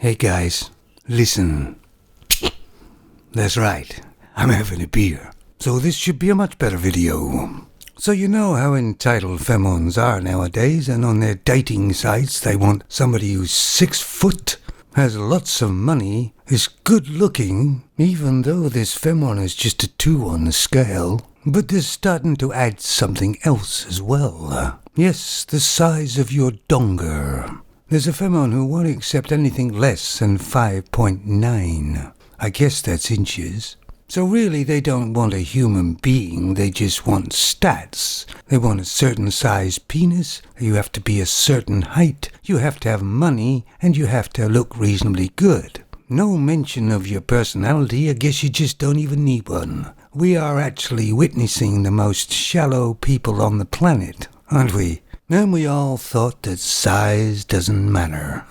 Hey guys, listen. That's right, I'm having a beer. So this should be a much better video. So you know how entitled femons are nowadays, and on their dating sites they want somebody who's 6 foot, has lots of money, is good looking, even though this femon is just a 2 on the scale. But they're starting to add something else as well. Yes, the size of your donger. There's a femon who won't accept anything less than 5.9. I guess that's inches. So really they don't want a human being, they just want stats. They want a certain size penis, you have to be a certain height, you have to have money, and you have to look reasonably good. No mention of your personality, I guess you just don't even need one. We are actually witnessing the most shallow people on the planet, aren't we? And we all thought that size doesn't matter.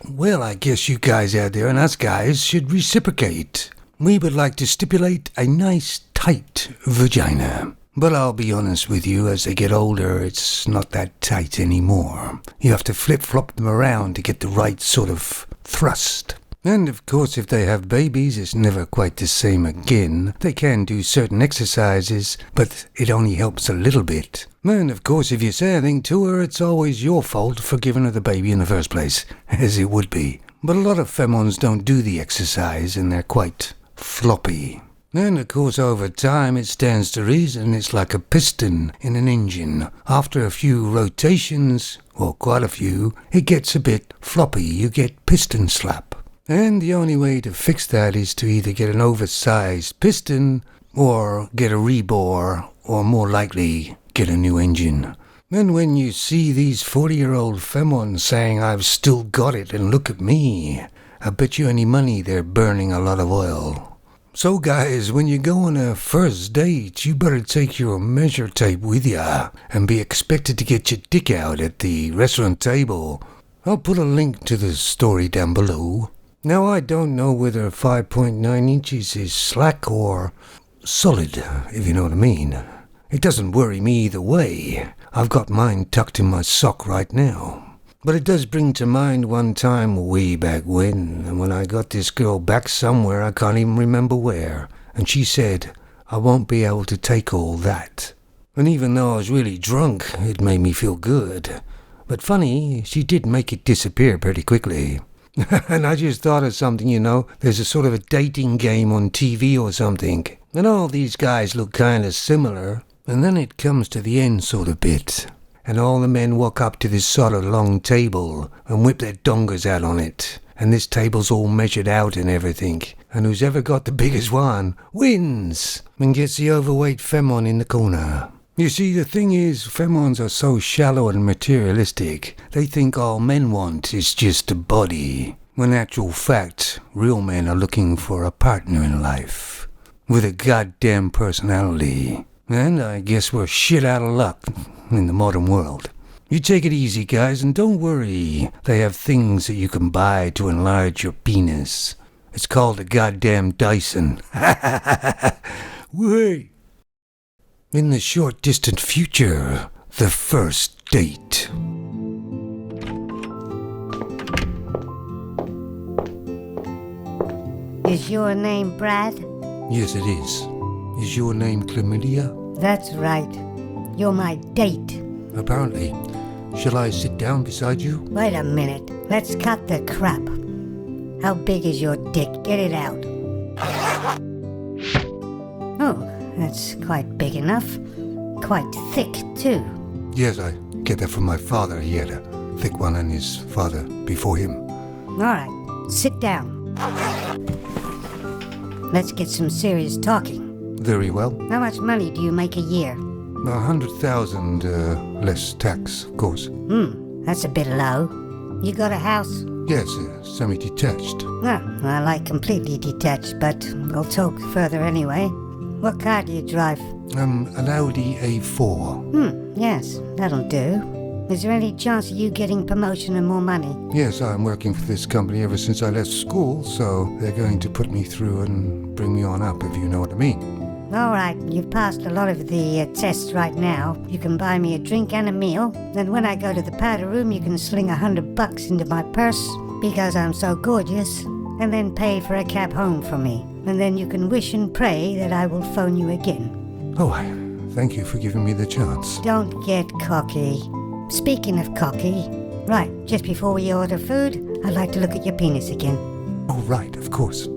Well, I guess you guys out there and us guys should reciprocate. We would like to stipulate a nice, tight vagina. But I'll be honest with you, as they get older, it's not that tight anymore. You have to flip-flop them around to get the right sort of thrust. And of course, if they have babies, it's never quite the same again. They can do certain exercises, but it only helps a little bit. And of course, if you say anything to her, it's always your fault for giving her the baby in the first place, as it would be. But a lot of femons don't do the exercise, and they're quite floppy. And of course, over time, it stands to reason it's like a piston in an engine. After a few rotations, or quite a few, it gets a bit floppy. You get piston slap. And the only way to fix that is to either get an oversized piston or get a rebore, or more likely, get a new engine. And when you see these 40-year-old femons saying, "I've still got it and look at me," I bet you any money they're burning a lot of oil. So guys, when you go on a first date, you better take your measure tape with ya and be expected to get your dick out at the restaurant table. I'll put a link to the story down below. Now, I don't know whether 5.9 inches is slack or solid, if you know what I mean. It doesn't worry me either way. I've got mine tucked in my sock right now. But it does bring to mind one time way back when I got this girl back somewhere, I can't even remember where, and she said, "I won't be able to take all that." And even though I was really drunk, it made me feel good. But funny, she did make it disappear pretty quickly. And I just thought of something, there's a sort of a dating game on TV or something, and all these guys look kind of similar, and then it comes to the end sort of bit, and all the men walk up to this sort of long table and whip their dongers out on it, and this table's all measured out and everything, and who's ever got the biggest one wins, and gets the overweight femon in the corner. You see, the thing is, femons are so shallow and materialistic, they think all men want is just a body. When in actual fact, real men are looking for a partner in life, with a goddamn personality. And I guess we're shit out of luck in the modern world. You take it easy, guys, and don't worry. They have things that you can buy to enlarge your penis. It's called a goddamn Dyson. Wait. In the short distant future, the first date. Is your name Brad? Yes, it is. Is your name Chlamydia? That's right. You're my date. Apparently. Shall I sit down beside you? Wait a minute. Let's cut the crap. How big is your dick? Get it out. Oh, that's quite big enough. Quite thick, too. Yes, I get that from my father. He had a thick one, and his father before him. All right, sit down. Let's get some serious talking. Very well. How much money do you make a year? 100,000, less tax, of course. That's a bit low. You got a house? Yes, semi-detached. Well, I like completely detached, but we'll talk further anyway. What car do you drive? An Audi A4. Yes, that'll do. Is there any chance of you getting promotion and more money? Yes, I'm working for this company ever since I left school, so they're going to put me through and bring me on up, if you know what I mean. All right, you've passed a lot of the tests right now. You can buy me a drink and a meal. Then when I go to the powder room, you can sling $100 into my purse. because I'm so gorgeous, and then pay for a cab home for me. And then you can wish and pray that I will phone you again. Oh, thank you for giving me the chance. Don't get cocky. Speaking of cocky, right, just before we order food, I'd like to look at your penis again. Oh, right, of course.